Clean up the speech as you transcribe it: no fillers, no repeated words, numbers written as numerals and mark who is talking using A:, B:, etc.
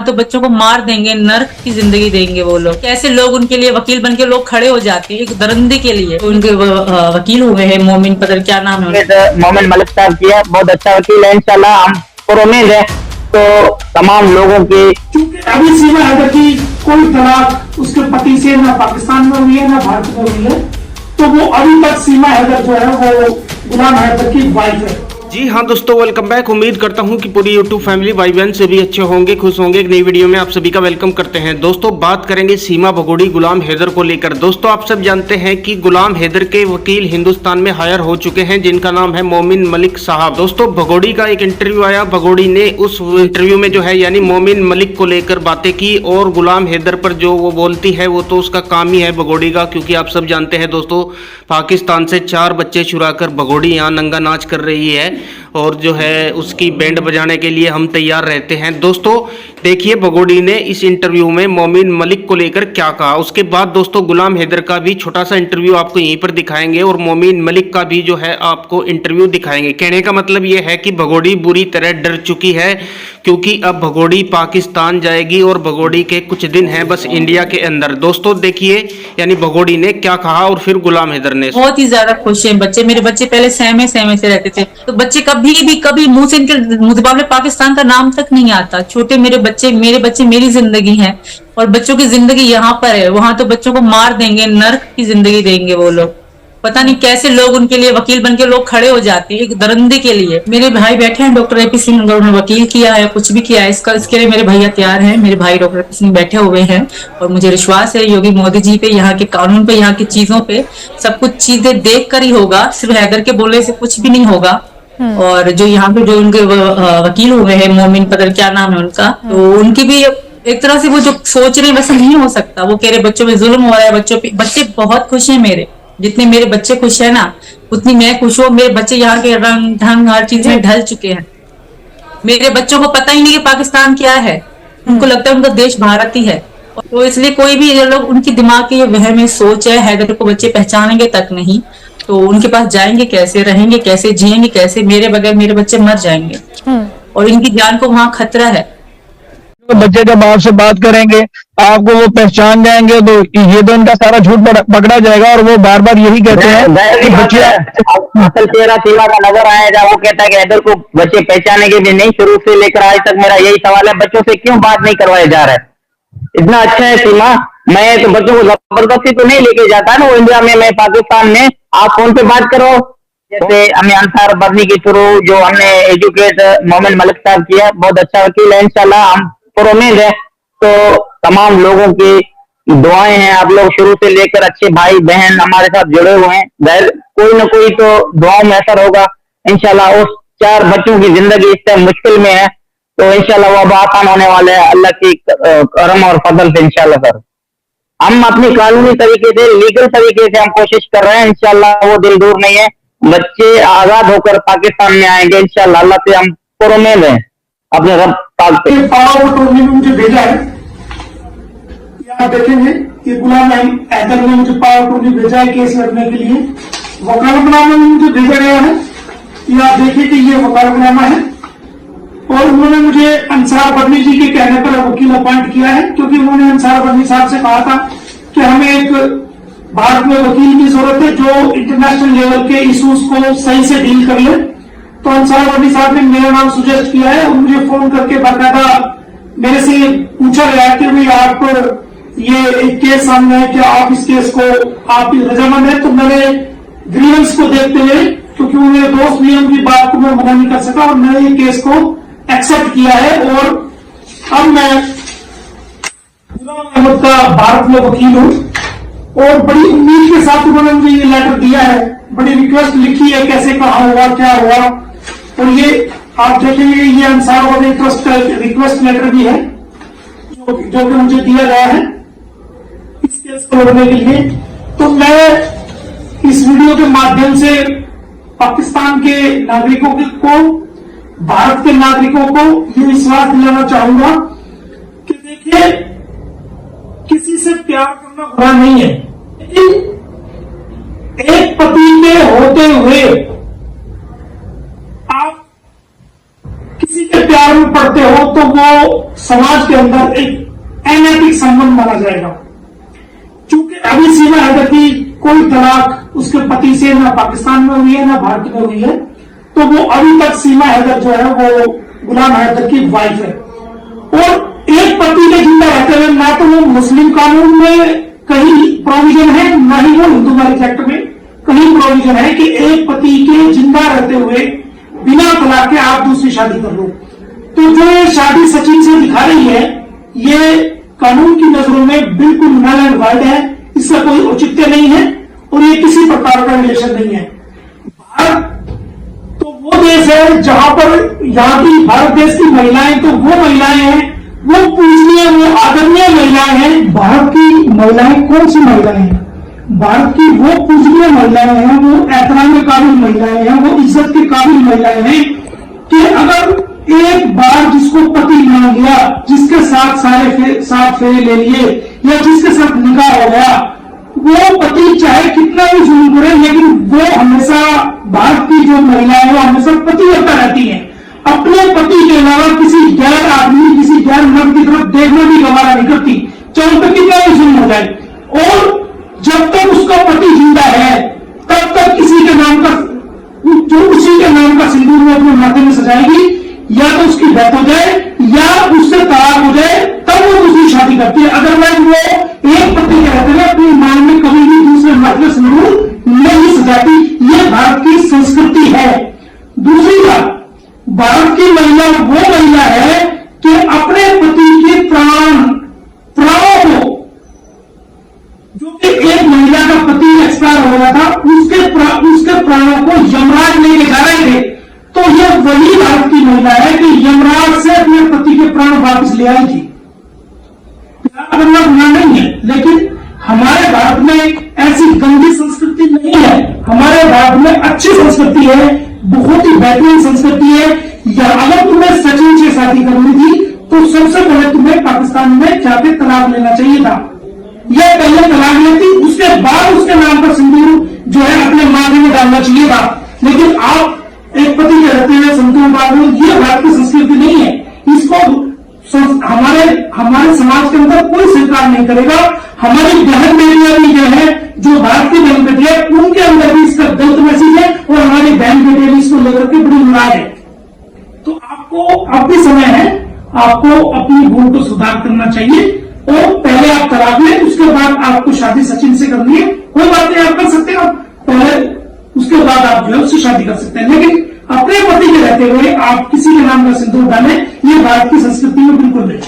A: तो बच्चों को मार देंगे, नर्क की जिंदगी देंगे वो लोग। कैसे लोग उनके लिए वकील बन के लोग खड़े हो जाते हैं एक दरिंदे के लिए। तो उनके वकील हुए हैं मोमिन, पता क्या नाम है
B: मोमिन मलिक साहब किया, बहुत अच्छा वकील है। इंशाल्लाह हम पर उम्मीद है तो तमाम लोगों की,
C: क्योंकि अभी सीमा हैदर की कोई तलाक उसके पति से ना पाकिस्तान में हुई है ना भारत में हुई है, तो वो अभी तक सीमा हैदर जो है वो गुलाम हैदर की वाइफ है।
D: जी हाँ दोस्तों, वेलकम बैक। उम्मीद करता हूँ कि पूरी यूट्यूब फैमिली भाई बहन सभी अच्छे होंगे, खुश होंगे। एक नई वीडियो में आप सभी का वेलकम करते हैं। दोस्तों बात करेंगे सीमा भगोड़ी गुलाम हैदर को लेकर। दोस्तों आप सब जानते हैं कि गुलाम हैदर के वकील हिंदुस्तान में हायर हो चुके हैं, जिनका नाम है मोमिन मलिक साहब। दोस्तों भगोड़ी का एक इंटरव्यू आया, भगोड़ी ने उस इंटरव्यू में जो है यानी मोमिन मलिक को लेकर बातें की, और गुलाम हैदर पर जो वो बोलती है वो तो उसका काम ही है भगोड़ी का, क्योंकि आप सब जानते हैं दोस्तों पाकिस्तान से 4 बच्चे चुरा कर भगोड़ी यहाँ नंगा नाच कर रही है, और जो है उसकी बैंड बजाने के लिए हम तैयार रहते हैं। दोस्तों देखिए भगोड़ी ने इस इंटरव्यू में मोमिन मलिक को लेकर क्या कहा। उसके बाद दोस्तों गुलाम हैदर का भी छोटा सा इंटरव्यू आपको यहीं पर दिखाएंगे, और मोमिन मलिक का भी जो है आपको इंटरव्यू दिखाएंगे। कहने का मतलब ये है कि भगोड़ी बुरी तरह डर चुकी है, क्योंकि अब भगोड़ी पाकिस्तान जाएगी और भगोड़ी के कुछ दिन हैं बस इंडिया के अंदर। दोस्तों देखिए यानी भगोड़ी ने क्या कहा, और फिर गुलाम हैदर ने।
A: बहुत ही ज्यादा खुश हैं बच्चे। मेरे बच्चे पहले सहमे सहमे से रहते थे, तो बच्चे कभी मुंह से इनके मुतबाले पाकिस्तान का नाम तक नहीं आता। छोटे मेरे बच्चे मेरी जिंदगी है, और बच्चों की जिंदगी यहाँ पर है। वहां तो बच्चों को मार देंगे, नर्क की जिंदगी देंगे वो लोग। पता नहीं कैसे लोग उनके लिए वकील बन के लोग खड़े हो जाते हैं एक दरिंदे के लिए। मेरे भाई बैठे हैं डॉक्टर ए पी सिंह, अगर उन्होंने वकील किया है कुछ भी किया है इसके लिए मेरे भैया तैयार हैं। मेरे भाई डॉक्टर ए पी सिंह बैठे हुए हैं, और मुझे विश्वास है योगी मोदी जी पे, यहाँ के कानून पे, यहाँ की चीजों पे सब कुछ चीजें देख कर ही होगा। सिर्फ हैदर के बोलने से कुछ भी नहीं होगा। और जो यहाँ पे जो उनके वकील हुए हैं मोमिन, पता क्या नाम है उनका, तो उनकी भी एक तरह से वो जो सोच रहे हैं वैसे नहीं हो सकता। वो कह रहे बच्चों पे जुल्म हो रहा है, बच्चे बहुत खुश हैं मेरे। जितने मेरे बच्चे खुश है ना उतनी मैं खुश हूँ। मेरे बच्चे यहाँ के रंग ढंग हर चीज में ढल चुके हैं। मेरे बच्चों को पता ही नहीं कि पाकिस्तान क्या है, उनको लगता है उनका देश भारत ही है। तो इसलिए कोई भी लोग, उनकी दिमाग की वहम में सोच है, हैदर को बच्चे पहचानेंगे तक नहीं, तो उनके पास जाएंगे कैसे, रहेंगे कैसे, जिएंगे कैसे। मेरे बगैर मेरे बच्चे मर जाएंगे, और इनकी जान को वहां खतरा है।
B: बच्चे जब आपसे बात करेंगे आपको वो पहचान जाएंगे, तो ये तो इनका सारा झूठ पकड़ा जाएगा। और वो बार बार यही कहते हैं कि बच्चे असल चेहरा सीमा का नजर आएगा। वो कहता है कि हैदर को बच्चे पहचाने के लिए नहीं, शुरू से लेकर आज तक मेरा यही सवाल है, बच्चों से क्यों बात नहीं करवाया जा रहा है। इतना अच्छा है सीमा, मैं तो बच्चों को जबरदस्ती तो नहीं लेके जाता ना वो इंडिया में, मैं पाकिस्तान में। आप फोन पे बात करो, जैसे हमें अंसार बरनी के थ्रू जो हमने एजुकेट मोमिन मलिक साहब किया, बहुत अच्छा वकील है। इंशाल्लाह हम पर उम्मीद है तो तमाम लोगों की दुआएं हैं। आप लोग शुरू से लेकर अच्छे भाई बहन हमारे साथ जुड़े हुए हैं, कोई ना कोई तो दुआओं में असर होगा। इंशाल्लाह उस 4 बच्चों की जिंदगी इस टाइम मुश्किल में है, तो इंशाल्लाह वो अब आसान होने वाले हैं अल्लाह की करम और फजल से। इंशाल्लाह सर हम अपनी कानूनी तरीके से, लीगल तरीके से हम कोशिश कर रहे हैं। इंशाल्लाह वो दिन दूर नहीं है, बच्चे आजाद होकर पाकिस्तान में आएंगे इंशाल्लाह। अल्लाह से हम पर उम्मीद है अपने रब पाक पे।
C: पावर टोली ने मुझे भेजा है, आप देखेंगे कि गुलाम हैदर ने मुझे पावर टोली भेजा है केस लड़ने के लिए। वकालतनामा मुझे भेजा गया है, ये आप देखिए कि ये वकालतनामा है। और उन्होंने मुझे अंसार बरनी जी के कहने पर वकील अपॉइंट किया है, क्योंकि उन्होंने अंसार बरनी साहब से कहा था कि हमें एक भारत में वकील की जरूरत है जो इंटरनेशनल लेवल के इश्यूज को सही से डील कर ले। तो अंसार बरनी साहब ने मेरा नाम सुजेस्ट किया है, और मुझे फोन करके बाकायदा मेरे से पूछा गया कि भाई आप ये एक केस सामने है, क्या आप इस केस को आप रजामंद है। तो मैंने ग्रीवेंस को देखते हुए, क्योंकि वो मेरे दोस्त भी उनकी बात को मैं मना नहीं कर सका, और मैंने ये केस को एक्सेप्ट किया है। और अब मैं गुलाम अहमद का भारत में वकील हूँ, और बड़ी उम्मीद के साथ उन्होंने मुझे ये लेटर दिया है, बड़ी रिक्वेस्ट लिखी है कैसे कहा हुआ क्या हुआ। और ये आप देखेंगे ये अंसार वाले ट्रस्ट का रिक्वेस्ट लेटर भी है जो कि मुझे दिया गया है इस केस को लड़ने के लिए। तो मैं इस वीडियो के माध्यम से पाकिस्तान के नागरिकों को, भारत के नागरिकों को ये विश्वास दिलाना चाहूंगा कि देखिए किसी से प्यार करना बुरा नहीं है, लेकिन एक पति के होते हुए आप किसी के प्यार में पड़ते हो तो वो समाज के अंदर एक अनैतिक संबंध माना जाएगा। क्योंकि अभी सीमा हैदर की कोई तलाक उसके पति से ना पाकिस्तान में हुई है ना भारत में हुई है, तो वो अभी तक सीमा हैदर जो है वो गुलाम हैदर की वाइफ है। और एक पति के जिंदा रहते हुए ना तो वो मुस्लिम कानून में कहीं प्रोविजन है, ना ही वो हिंदू मैरिज एक्ट में कहीं प्रोविजन है कि एक पति के जिंदा रहते हुए बिना तलाक के आप दूसरी शादी कर लो। तो जो ये शादी सचिन से दिखा रही है, ये कानून की नजरों में बिल्कुल नल एंड वाइड है, इसका कोई औचित्य नहीं है और ये किसी प्रकार का रिलेशन नहीं है। भारत तो वो देश है जहां पर यहाँ की भारत देश की महिलाएं तो वो महिलाएं हैं, वो पूजनीय वो आदरणीय महिलाएं हैं। भारत की महिलाएं कौन सी महिलाएं हैं? भारत की वो पूजनीय महिलाएं हैं, वो एहतराम के काबिल महिलाएं हैं, वो इज्जत के काबिल महिलाएं हैं कि अगर एक बार जिसको पति मान लिया, जिसके साथ सात फेरे ले लिए या जिसके साथ निकाह हो गया, वो पति चाहे कितना भी जुल्म करे, लेकिन वो हमेशा भारत की जो महिलाएं वो हमेशा पतिव्रता रहती हैं। अपने पति के अलावा किसी गैर आदमी, किसी गैर मर्द की तरफ देखना भी गवारा नहीं करती, चाहे उन पर कितना भी जुल्म हो जाए। और जब तक उसका पति जिंदा है तब तक किसी के नाम का जो उसी के नाम का सिंदूर वो अपने माथे में सजाएगी, या तो उसकी डेथ हो जाए या उससे तलाक हो जाए, तब वो दूसरी शादी करती है। अदरवाइज वो एक पति के रहते हुए अपनी मान में कभी भी दूसरे मर्द में सिंदूर नहीं सजाती। ये भारत की संस्कृति है। दूसरी बात, भारत की महिला वो महिला है कि अपने पति के प्राणों को, जो कि एक महिला का पति एक्सपायर हो गया था, उसके प्राणों को यमराज लेके जा रहे थे, तो यह वही भारत की महिला है कि यमराज से अपने पति के प्राण वापस ले आई थी। प्यार करना गुनाह नहीं है, लेकिन हमारे भारत में ऐसी गंदी संस्कृति नहीं है। हमारे भारत में अच्छी संस्कृति है, बहुत ही बेहतरीन संस्कृति है। या अगर तुम्हें सचिन से शादी करनी थी तो सबसे पहले तुम्हें पाकिस्तान में जाके तलाक लेना चाहिए था। यह पहले तलाक लेती, उसके बाद उसके नाम पर सिंदूर जो है अपने माथे में डालना चाहिए था। लेकिन आप एक पति के रहते हुए संतूर बांध लो, ये भारत की संस्कृति नहीं है। इसको हमारे समाज के अंदर कोई स्वीकार नहीं करेगा। हमारी बहन बेटियां भी जो है, जो भारत की बहन बेटियां, उनके अंदर भी इसका गलत मैसेज है और हमारी बहन बेटियां भी इसको लेकर के बड़ी नाराज है। तो आपको अब भी समय है, आपको अपनी भूल को सुधार करना चाहिए और पहले आप तलाक लें, उसके बाद आपको शादी सचिन से करनी है, कोई बात नहीं, आप कर सकते हैं। पहले उसके बाद आप जो है उससे शादी कर सकते हैं, लेकिन अपने पति के रहते हुए आप किसी के नाम का सिंदूर डालें, ये भारत की संस्कृति में बिल्कुल नहीं।